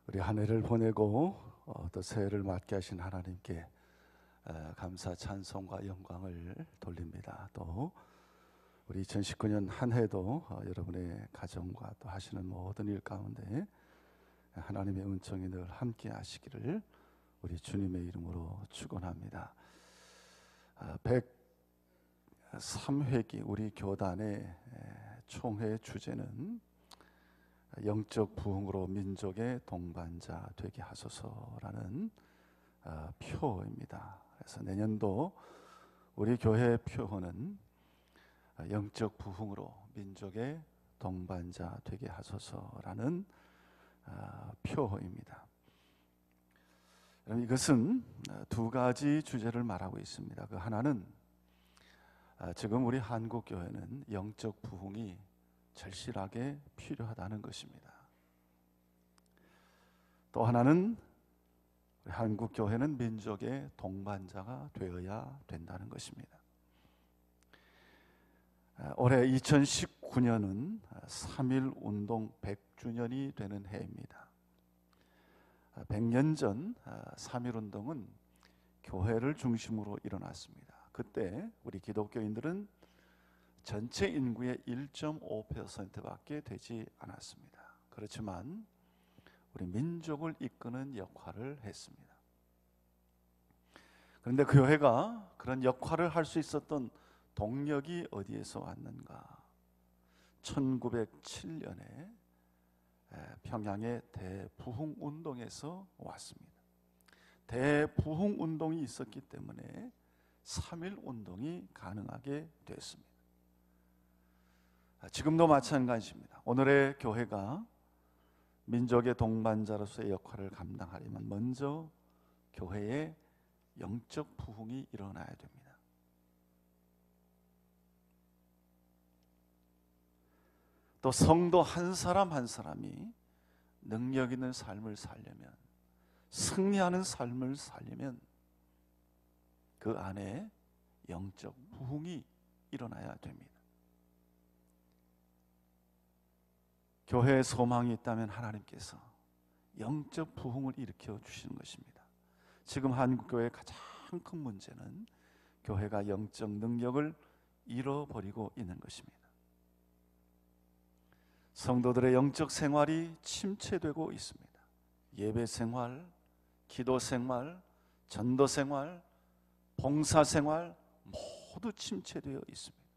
우리 한 해를 보내고 또 새해를 맞게 하신 하나님께 감사 찬송과 영광을 돌립니다. 또 우리 2019년 한 해도 여러분의 가정과 또 하시는 모든 일 가운데 하나님의 은총이 늘 함께 하시기를 우리 주님의 이름으로 축원합니다. 103회기 우리 교단의 총회 주제는 영적 부흥으로 민족의 동반자 되게 하소서라는 표입니다. 그래서 내년도 우리 교회 표어는 영적 부흥으로 민족의 동반자 되게 하소서라는 표어입니다. 이것은 두 가지 주제를 말하고 있습니다. 그 하나는 지금 우리 한국 교회는 영적 부흥이 절실하게 필요하다는 것입니다. 또 하나는 우리 한국 교회는 민족의 동반자가 되어야 된다는 것입니다. 올해 2019년은 3.1 운동 100주년이 되는 해입니다. 100년 전 3.1 운동은 교회를 중심으로 일어났습니다. 그때 우리 기독교인들은 전체 인구의 1.5%밖에 되지 않았습니다. 그렇지만 우리 민족을 이끄는 역할을 했습니다. 그런데 그 교회가 그런 역할을 할 수 있었던 동력이 어디에서 왔는가? 1907년에 평양의 대부흥운동에서 왔습니다. 대부흥운동이 있었기 때문에 3.1 운동이 가능하게 됐습니다. 지금도 마찬가지입니다. 오늘의 교회가 민족의 동반자로서의 역할을 감당하려면 먼저 교회의 영적 부흥이 일어나야 됩니다. 또 성도 한 사람 한 사람이 능력 있는 삶을 살려면, 승리하는 삶을 살려면 그 안에 영적 부흥이 일어나야 됩니다. 교회에 소망이 있다면 하나님께서 영적 부흥을 일으켜 주시는 것입니다. 지금 한국교회의 가장 큰 문제는 교회가 영적 능력을 잃어버리고 있는 것입니다. 성도들의 영적 생활이 침체되고 있습니다. 예배 생활, 기도 생활, 전도 생활, 봉사 생활 모두 침체되어 있습니다.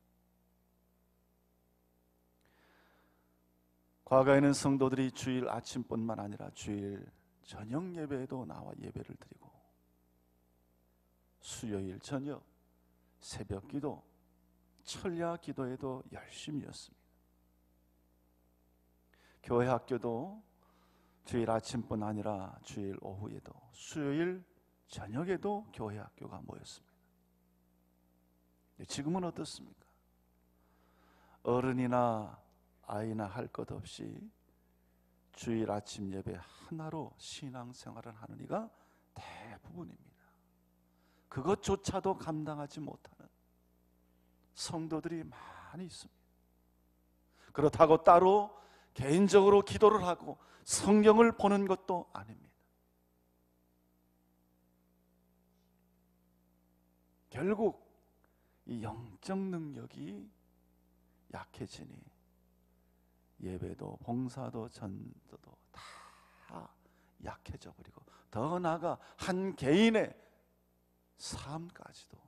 과거에는 성도들이 주일 아침뿐만 아니라 주일 저녁 예배에도 나와 예배를 드리고 수요일 저녁 새벽 기도, 철야 기도에도 열심이었습니다. 교회 학교도 주일 아침뿐 아니라 주일 오후에도 수요일 저녁에도 교회 학교가 모였습니다. 지금은 어떻습니까? 어른이나 아이나 할 것 없이 주일 아침 예배 하나로 신앙생활을 하는 이가 대부분입니다. 그것조차도 감당하지 못하는 성도들이 많이 있습니다. 그렇다고 따로 개인적으로 기도를 하고 성경을 보는 것도 아닙니다. 결국 이 영적 능력이 약해지니 예배도 봉사도 전도도 다 약해져 버리고 더 나아가 한 개인의 삶까지도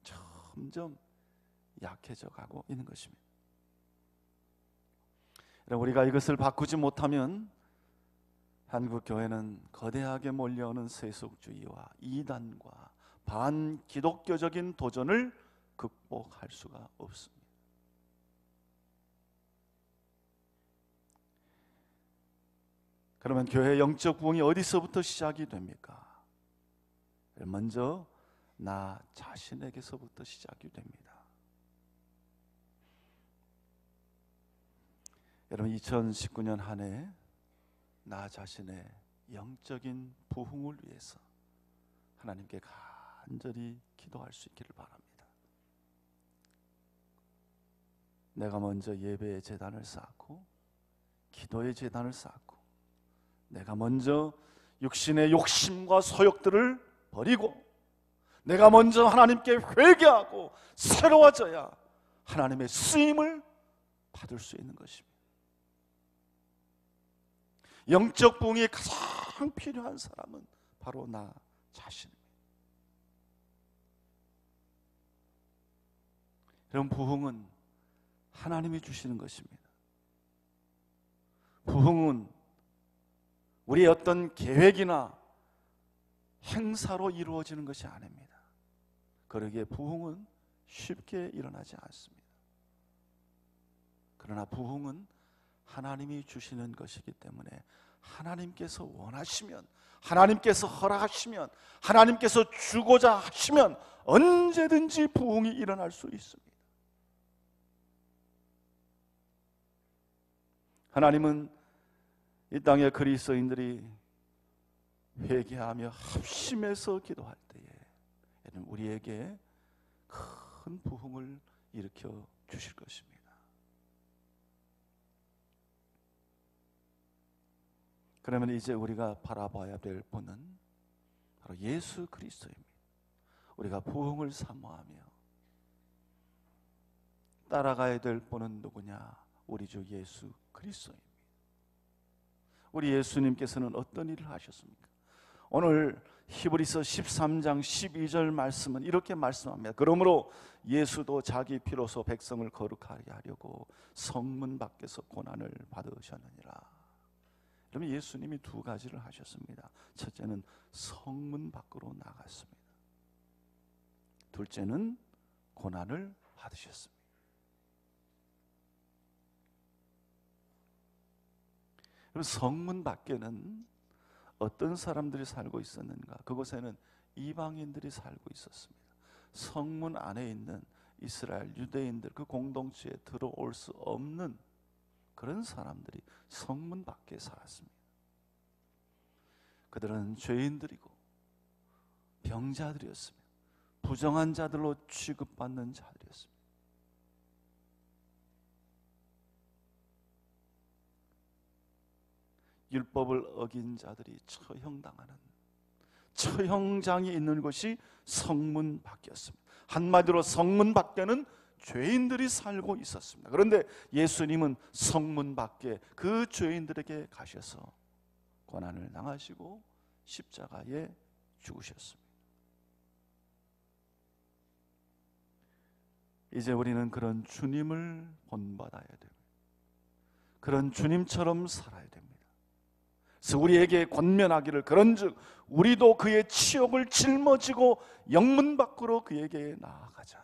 점점 약해져 가고 있는 것입니다. 우리가 이것을 바꾸지 못하면 한국 교회는 거대하게 몰려오는 세속주의와 이단과 반기독교적인 도전을 극복할 수가 없습니다. 그러면 교회의 영적 부흥이 어디서부터 시작이 됩니까? 먼저 나 자신에게서부터 시작이 됩니다. 여러분 2019년 한 해 나 자신의 영적인 부흥을 위해서 하나님께 간절히 기도할 수 있기를 바랍니다. 내가 먼저 예배의 제단을 쌓고 기도의 제단을 쌓고 내가 먼저 육신의 욕심과 소욕들을 버리고 내가 먼저 하나님께 회개하고 새로워져야 하나님의 쓰임을 받을 수 있는 것입니다. 영적 부흥이 가장 필요한 사람은 바로 나 자신입니다. 여러분, 부흥은 하나님이 주시는 것입니다. 부흥은 우리의 어떤 계획이나 행사로 이루어지는 것이 아닙니다. 그러기에 부흥은 쉽게 일어나지 않습니다. 그러나 부흥은 하나님이 주시는 것이기 때문에 하나님께서 원하시면, 하나님께서 허락하시면, 하나님께서 주고자 하시면 언제든지 부흥이 일어날 수 있습니다. 하나님은 이 땅의 그리스도인들이 회개하며 합심해서 기도할 때에 우리에게 큰 부흥을 일으켜 주실 것입니다. 그러면 이제 우리가 바라봐야 될 분은 바로 예수 그리스도입니다. 우리가 부흥을 사모하며 따라가야 될 분은 누구냐? 우리 주 예수 그리스도입니다. 우리 예수님께서는 어떤 일을 하셨습니까? 오늘 히브리서 13장 12절 말씀은 이렇게 말씀합니다. 그러므로 예수도 자기 피로소 백성을 거룩하게 하려고 성문 밖에서 고난을 받으셨느니라. 그러면 예수님이 두 가지를 하셨습니다. 첫째는 성문 밖으로 나갔습니다. 둘째는 고난을 받으셨습니다. 그럼 성문 밖에는 어떤 사람들이 살고 있었는가? 그곳에는 이방인들이 살고 있었습니다. 성문 안에 있는 이스라엘 유대인들, 그 공동체에 들어올 수 없는 그런 사람들이 성문 밖에 살았습니다. 그들은 죄인들이고 병자들이었습니다. 부정한 자들로 취급받는 자들이었습니다. 율법을 어긴 자들이 처형당하는, 처형장이 있는 곳이 성문 밖이었습니다. 한마디로 성문 밖에는 죄인들이 살고 있었습니다. 그런데 예수님은 성문 밖에 그 죄인들에게 가셔서 고난을 당하시고 십자가에 죽으셨습니다. 이제 우리는 그런 주님을 본받아야 됩니다. 그런 주님처럼 살아야 됩니다. 그래서 우리에게 권면하기를, 그런즉 우리도 그의 치욕을 짊어지고 영문 밖으로 그에게 나아가자.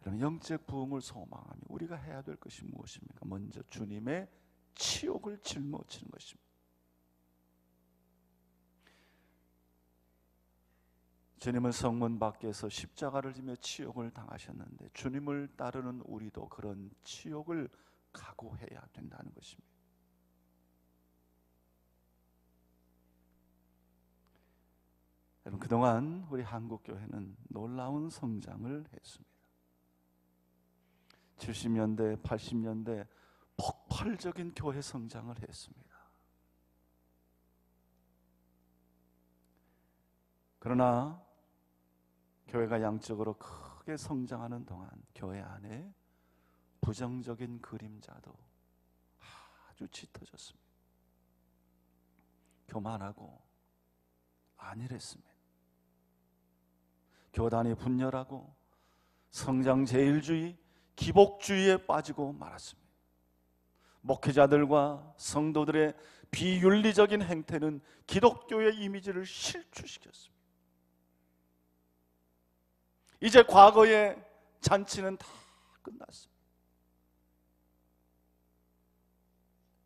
그럼 영적 부흥을 소망하며 우리가 해야 될 것이 무엇입니까? 먼저 주님의 치욕을 짊어지는 것입니다. 주님은 성문 밖에서 십자가를 지며 치욕을 당하셨는데 주님을 따르는 우리도 그런 치욕을 각오해야 된다는 것입니다. 여러분, 그동안 우리 한국교회는 놀라운 성장을 했습니다. 70년대, 80년대 폭발적인 교회 성장을 했습니다. 그러나 교회가 양적으로 크게 성장하는 동안 교회 안에 부정적인 그림자도 아주 짙어졌습니다. 교만하고 안일했습니다. 교단이 분열하고 성장제일주의, 기복주의에 빠지고 말았습니다. 목회자들과 성도들의 비윤리적인 행태는 기독교의 이미지를 실추시켰습니다. 이제 과거의 잔치는 다 끝났습니다.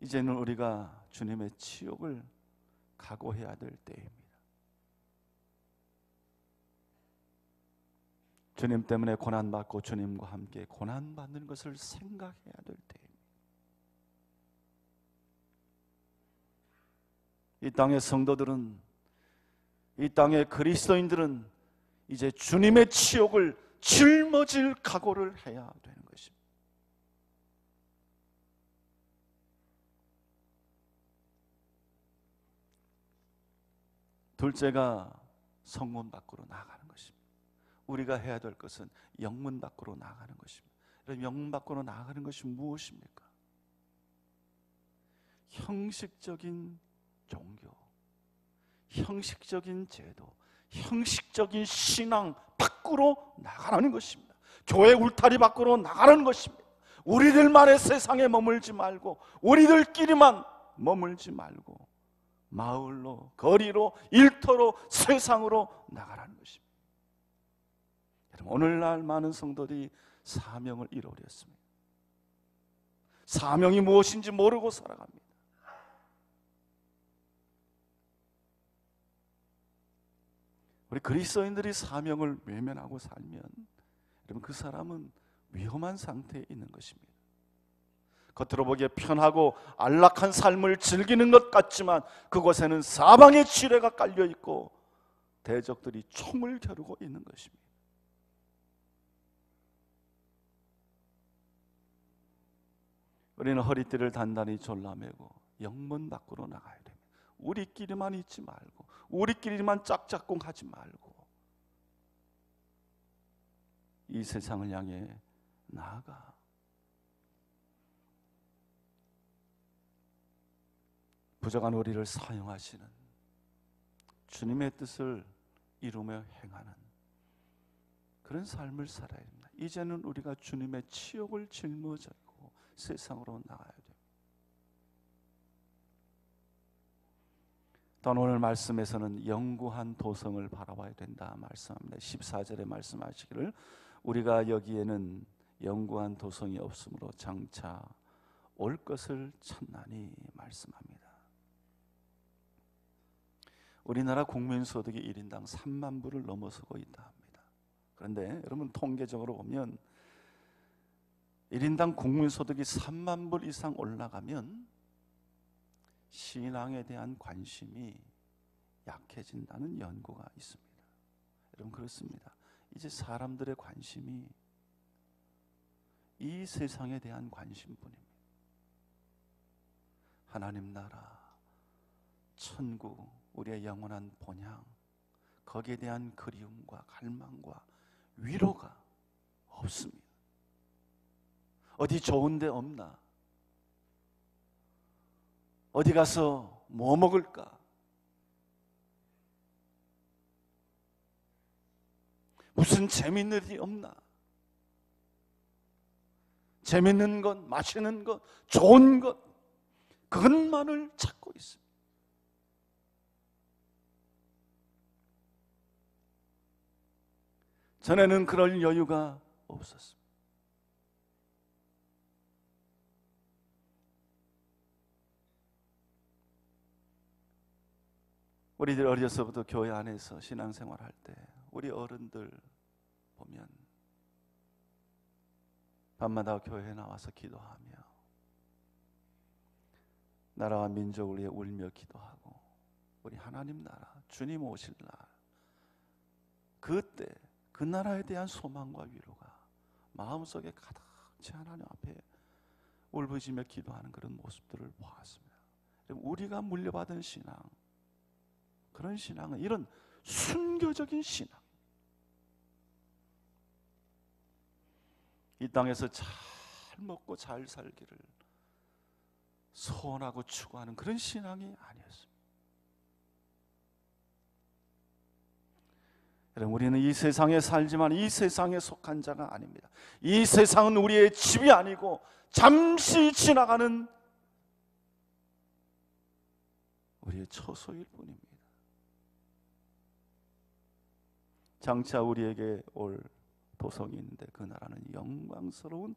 이제는 우리가 주님의 치욕을 각오해야 될 때입니다. 주님 때문에 고난받고 주님과 함께 고난받는 것을 생각해야 될 때입니다. 이 땅의 성도들은, 이 땅의 그리스도인들은 이제 주님의 치욕을 짊어질 각오를 해야 되는 것입니다. 둘째가 성문 밖으로 나가는 것입니다. 우리가 해야 될 것은 영문 밖으로 나가는 것입니다. 그럼 영문 밖으로 나가는 것이 무엇입니까? 형식적인 종교, 형식적인 제도, 형식적인 신앙 밖으로 나가라는 것입니다. 교회 울타리 밖으로 나가라는 것입니다. 우리들만의 세상에 머물지 말고, 우리들끼리만 머물지 말고 마을로, 거리로, 일터로, 세상으로 나가라는 것입니다. 여러분, 오늘날 많은 성도들이 사명을 잃어버렸습니다. 사명이 무엇인지 모르고 살아갑니다. 우리 그리스도인들이 사명을 외면하고 살면 여러분, 그 사람은 위험한 상태에 있는 것입니다. 겉으로 보기에 편하고 안락한 삶을 즐기는 것 같지만 그곳에는 사방에 지뢰가 깔려 있고 대적들이 총을 겨루고 있는 것입니다. 우리는 허리띠를 단단히 졸라매고 영문 밖으로 나가야 됩니다. 우리끼리만 있지 말고, 우리끼리만 짝짝꿍하지 말고 이 세상을 향해 나아가. 부족한 우리를 사용하시는 주님의 뜻을 이루며 행하는 그런 삶을 살아야 됩니다. 이제는 우리가 주님의 치욕을 짊어지고 세상으로 나가야 돼요. 또한 오늘 말씀에서는 영구한 도성을 바라봐야 된다 말씀합니다. 14절에 말씀하시기를 우리가 여기에는 영구한 도성이 없으므로 장차 올 것을 찾나니 말씀합니다. 우리나라 국민소득이 1인당 3만 불을 넘어서고 있다 합니다. 그런데 여러분, 통계적으로 보면 1인당 국민소득이 3만 불 이상 올라가면 신앙에 대한 관심이 약해진다는 연구가 있습니다. 여러분, 그렇습니다. 이제 사람들의 관심이 이 세상에 대한 관심뿐입니다. 하나님 나라, 천국, 우리의 영원한 본향, 거기에 대한 그리움과 갈망과 위로가 없습니다. 어디 좋은 데 없나? 어디 가서 뭐 먹을까? 무슨 재밌는 일이 없나? 재밌는 것, 맛있는 것, 좋은 것, 그것만을 찾고 있습니다. 전에는 그럴 여유가 없었습니다. 우리들 어려서부터 교회 안에서 신앙생활할 때 우리 어른들 보면 밤마다 교회에 나와서 기도하며 나라와 민족을 위해 울며 기도하고 우리 하나님 나라, 주님 오실 날, 그때 그 나라에 대한 소망과 위로가 마음속에 가득 하나님 앞에 울부짖으며 기도하는 그런 모습들을 보았습니다. 우리가 물려받은 신앙, 그런 신앙은 이런 순교적인 신앙, 이 땅에서 잘 먹고 잘 살기를 소원하고 추구하는 그런 신앙이 아니었습니다. 여러분, 우리는 이 세상에 살지만 이 세상에 속한 자가 아닙니다. 이 세상은 우리의 집이 아니고 잠시 지나가는 우리의 처소일 뿐입니다. 장차 우리에게 올 도성이 있는데 그 나라는 영광스러운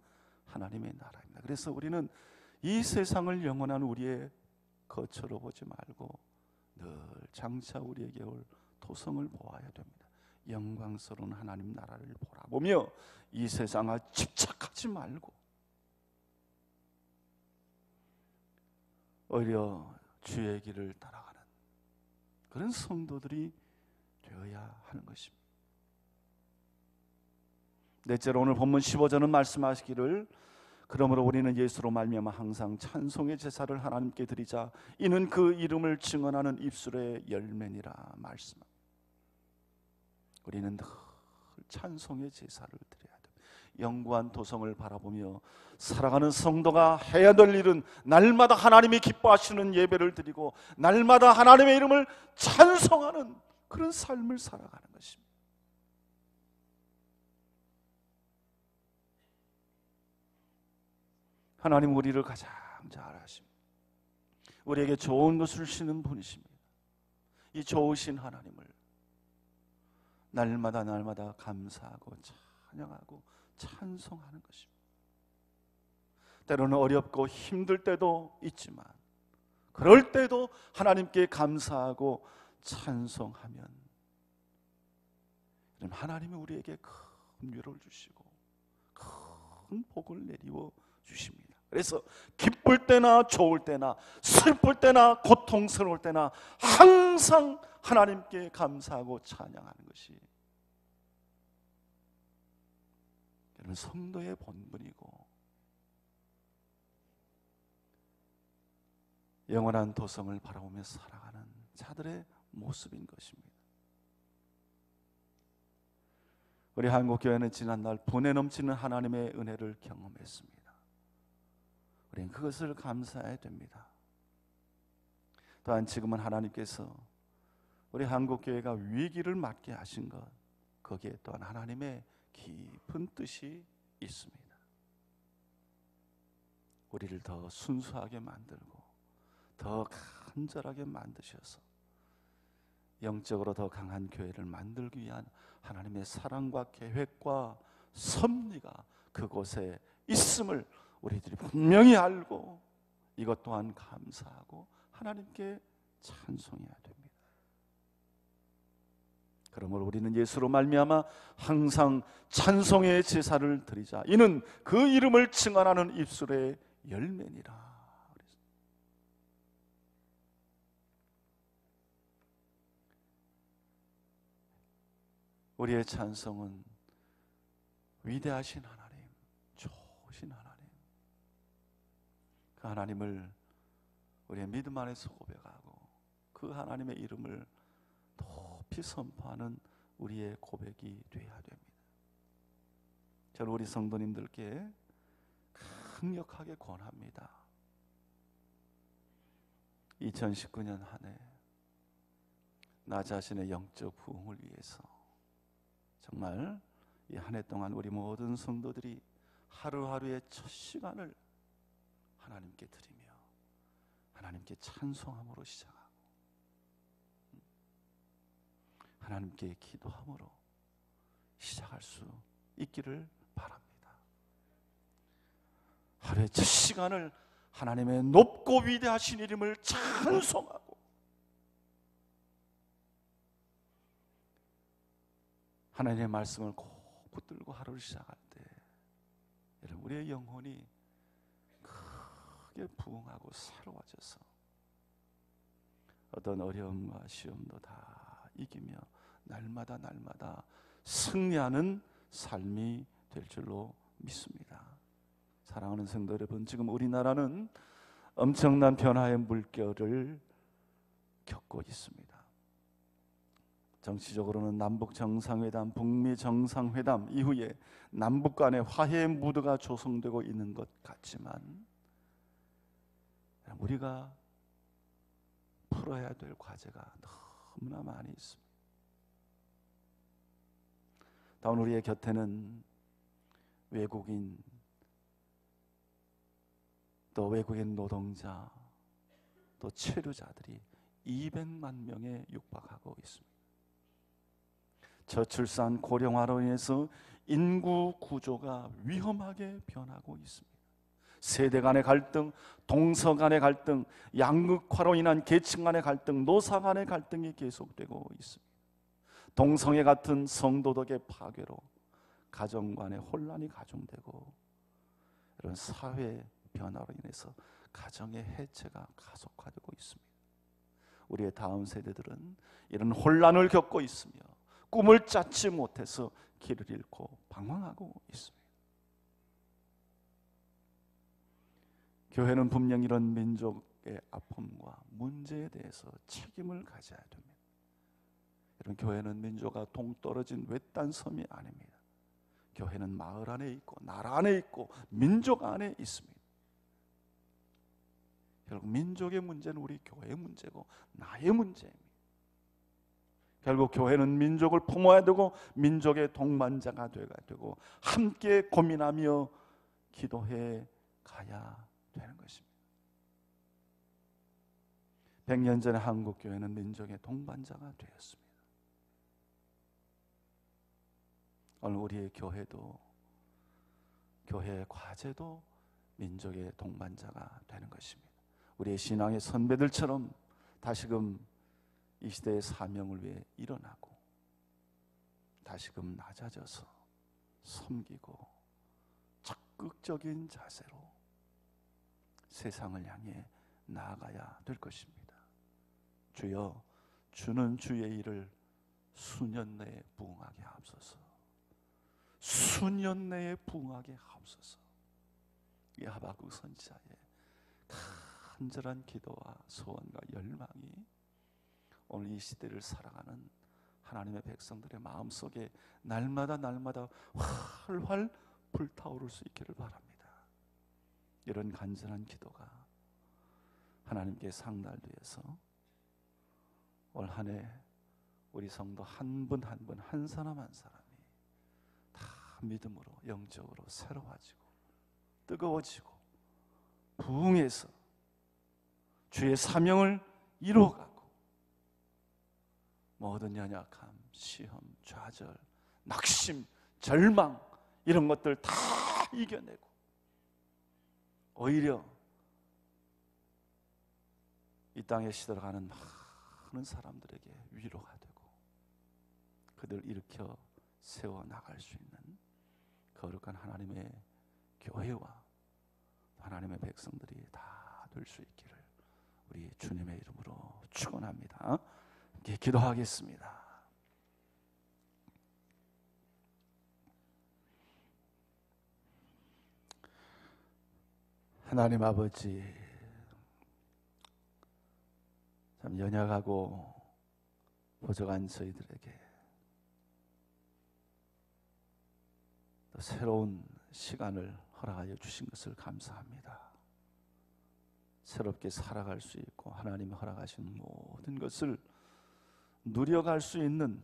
하나님의 나라입니다. 그래서 우리는 이 세상을 영원한 우리의 거처로 보지 말고 늘 장차 우리에게 올 도성을 보아야 됩니다. 영광스러운 하나님 나라를 보라보며 이 세상에 집착하지 말고 오히려 주의 길을 따라가는 그런 성도들이 되어야 하는 것입니다. 넷째로 오늘 본문 15절은 말씀하시기를 그러므로 우리는 예수로 말미암아 항상 찬송의 제사를 하나님께 드리자. 이는 그 이름을 증언하는 입술의 열매니라 말씀합니다. 우리는 늘 찬송의 제사를 드려야 됩니다. 영구한 도성을 바라보며 살아가는 성도가 해야 될 일은 날마다 하나님이 기뻐하시는 예배를 드리고 날마다 하나님의 이름을 찬송하는 그런 삶을 살아가는 것입니다. 하나님 우리를 가장 잘 아십니다. 우리에게 좋은 것을 주시는 분이십니다. 이 좋으신 하나님을 날마다 감사하고 찬양하고 찬송하는 것입니다. 때로는 어렵고 힘들 때도 있지만 그럴 때도 하나님께 감사하고 찬송하면 하나님이 우리에게 큰 위로를 주시고 큰 복을 내리워 주십니다. 그래서 기쁠 때나 좋을 때나 슬플 때나 고통스러울 때나 항상 하나님께 감사하고 찬양하는 것이 여러분 성도의 본분이고 영원한 도성을 바라보며 살아가는 자들의 모습인 것입니다. 우리 한국교회는 지난날 분에 넘치는 하나님의 은혜를 경험했습니다. 우리는 그것을 감사해야 됩니다. 또한 지금은 하나님께서 우리 한국교회가 위기를 맞게 하신 것, 거기에 또한 하나님의 깊은 뜻이 있습니다. 우리를 더 순수하게 만들고 더 간절하게 만드셔서 영적으로 더 강한 교회를 만들기 위한 하나님의 사랑과 계획과 섭리가 그곳에 있음을 우리들이 분명히 알고 이것 또한 감사하고 하나님께 찬송해야 됩니다. 그러므로 우리는 예수로 말미암아 항상 찬송의 제사를 드리자. 이는 그 이름을 증언하는 입술의 열매니라. 우리의 찬송은 위대하신 하나님, 좋으신 하나님, 그 하나님을 우리의 믿음 안에서 고백하고 그 하나님의 이름을 높이 선포하는 우리의 고백이 되어야 됩니다. 저는 우리 성도님들께 강력하게 권합니다. 2019년 한 해 나 자신의 영적 부흥을 위해서 정말 이 한 해 동안 우리 모든 성도들이 하루하루의 첫 시간을 하나님께 드리며 하나님께 찬송함으로 시작하고 하나님께 기도함으로 시작할 수 있기를 바랍니다. 하루의 첫 시간을 하나님의 높고 위대하신 이름을 찬송하고 하나님의 말씀을 꼭 붙들고 하루를 시작할 때 여러분 우리의 영혼이 크게 부흥하고 새로워져서 어떤 어려움과 시험도 다 이기며 날마다 승리하는 삶이 될 줄로 믿습니다. 사랑하는 성도 여러분, 지금 우리나라는 엄청난 변화의 물결을 겪고 있습니다. 정치적으로는 남북 정상회담, 북미 정상회담 이후에 남북 간의 화해의 무드가 조성되고 있는 것 같지만 우리가 풀어야 될 과제가 너무나 많이 있습니다. 다운 우리의 곁에는 외국인, 또 외국인 노동자, 또 체류자들이 200만 명에 육박하고 있습니다. 저출산 고령화로 인해서 인구 구조가 위험하게 변하고 있습니다. 세대 간의 갈등, 동서 간의 갈등, 양극화로 인한 계층 간의 갈등, 노사 간의 갈등이 계속되고 있습니다. 동성애 같은 성도덕의 파괴로 가정 간의 혼란이 가중되고 이런 사회 변화로 인해서 가정의 해체가 가속화되고 있습니다. 우리의 다음 세대들은 이런 혼란을 겪고 있으며 꿈을 짰지 못해서 길을 잃고 방황하고 있습니다. 교회는 분명 이런 민족의 아픔과 문제에 대해서 책임을 가져야 됩니다. 여러분, 교회는 민족과 동떨어진 외딴 섬이 아닙니다. 교회는 마을 안에 있고 나라 안에 있고 민족 안에 있습니다. 결국 민족의 문제는 우리 교회의 문제고 나의 문제입니다. 결국 교회는 민족을 품어야 되고 민족의 동반자가 되어야 되고 함께 고민하며 기도해 가야 되는 것입니다. 100년 전에 한국 교회는 민족의 동반자가 되었습니다. 오늘 우리의 교회도, 교회의 과제도 민족의 동반자가 되는 것입니다. 우리의 신앙의 선배들처럼 다시금 이 시대의 사명을 위해 일어나고 다시금 낮아져서 섬기고 적극적인 자세로 세상을 향해 나아가야 될 것입니다. 주여, 주는 주의 일을 수년 내에 부응하게 하옵소서. 수년 내에 부응하게 하옵소서. 이 하박국 선지자의 간절한 기도와 소원과 열망이 오늘 이 시대를 살아가는 하나님의 백성들의 마음속에 날마다 활활 불타오를 수 있기를 바랍니다. 이런 간절한 기도가 하나님께 상달되어서 올 한 해 우리 성도 한 분 한 분, 한 사람 한 사람이 다 믿음으로 영적으로 새로워지고 뜨거워지고 부흥해서 주의 사명을 이루어가고 모든 연약함, 시험, 좌절, 낙심, 절망 이런 것들 다 이겨내고 오히려 이 땅에 시들어가는 많은 사람들에게 위로가 되고 그들 일으켜 세워나갈 수 있는 거룩한 하나님의 교회와 하나님의 백성들이 다 될 수 있기를 우리 주님의 이름으로 축원합니다. 기도하겠습니다. 하나님 아버지, 참 연약하고 부족한 저희들에게 또 새로운 시간을 허락하여 주신 것을 감사합니다. 새롭게 살아갈 수 있고 하나님이 허락하신 모든 것을 누려갈 수 있는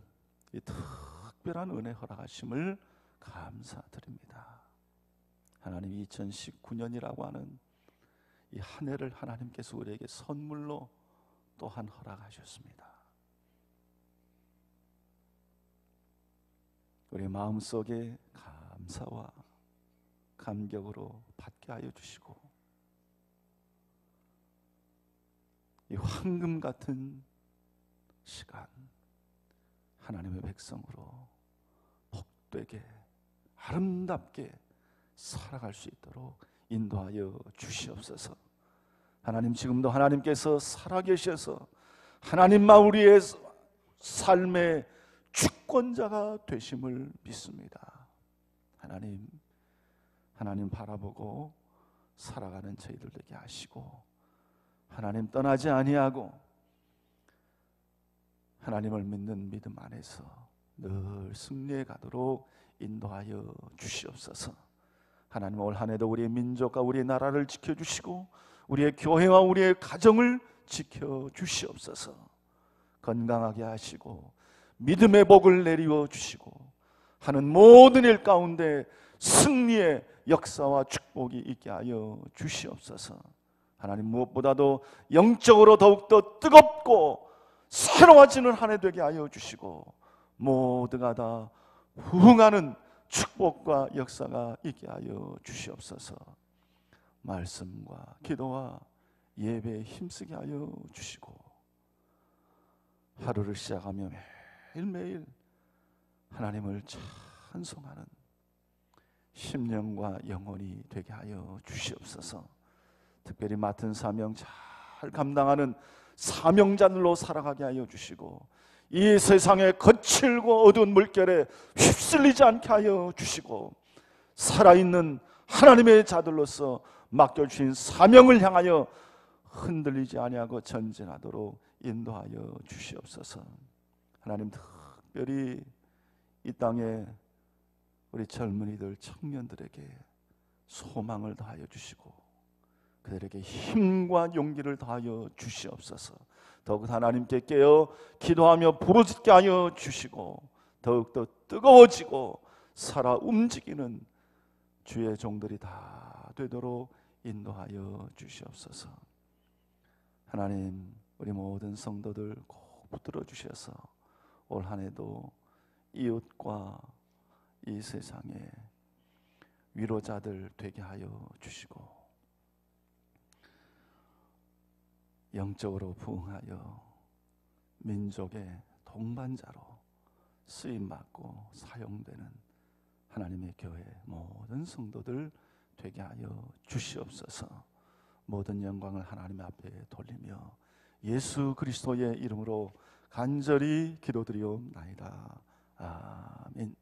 이 특별한 은혜 허락하심을 감사드립니다. 하나님, 2019년이라고 하는 이 한 해를 하나님께서 우리에게 선물로 또한 허락하셨습니다. 우리 마음속에 감사와 감격으로 받게 하여 주시고 이 황금 같은 시간 하나님의 백성으로 복되게 아름답게 살아갈 수 있도록 인도하여 주시옵소서. 하나님, 지금도 하나님께서 살아계셔서 하나님만 우리의 삶의 주권자가 되심을 믿습니다. 하나님 바라보고 살아가는 저희들 되게 하시고 하나님 떠나지 아니하고 하나님을 믿는 믿음 안에서 늘 승리해 가도록 인도하여 주시옵소서. 하나님, 올 한 해도 우리의 민족과 우리의 나라를 지켜주시고 우리의 교회와 우리의 가정을 지켜주시옵소서. 건강하게 하시고 믿음의 복을 내리워 주시고 하는 모든 일 가운데 승리의 역사와 축복이 있게 하여 주시옵소서. 하나님, 무엇보다도 영적으로 더욱더 뜨겁고 새로워지는 한 해 되게 하여 주시고 모두가 다 부흥하는 축복과 역사가 있게 하여 주시옵소서. 말씀과 기도와 예배에 힘쓰게 하여 주시고 하루를 시작하며 매일매일 하나님을 찬송하는 심령과 영혼이 되게 하여 주시옵소서. 특별히 맡은 사명 잘 감당하는 사명자들로 살아가게 하여 주시고 이 세상의 거칠고 어두운 물결에 휩쓸리지 않게 하여 주시고 살아있는 하나님의 자들로서 맡겨주신 사명을 향하여 흔들리지 아니하고 전진하도록 인도하여 주시옵소서. 하나님, 특별히 이 땅에 우리 젊은이들, 청년들에게 소망을 더하여 주시고 그들에게 힘과 용기를 더하여 주시옵소서. 더욱 하나님께 깨어 기도하며 부르짖게 하여 주시고 더욱더 뜨거워지고 살아 움직이는 주의 종들이 다 되도록 인도하여 주시옵소서. 하나님, 우리 모든 성도들 꼭 붙들어 주셔서 올 한 해도 이웃과 이 세상에 위로자들 되게 하여 주시고 영적으로 부흥하여 민족의 동반자로 쓰임받고 사용되는 하나님의 교회 모든 성도들 되게 하여 주시옵소서. 모든 영광을 하나님 앞에 돌리며 예수 그리스도의 이름으로 간절히 기도드리옵나이다. 아멘.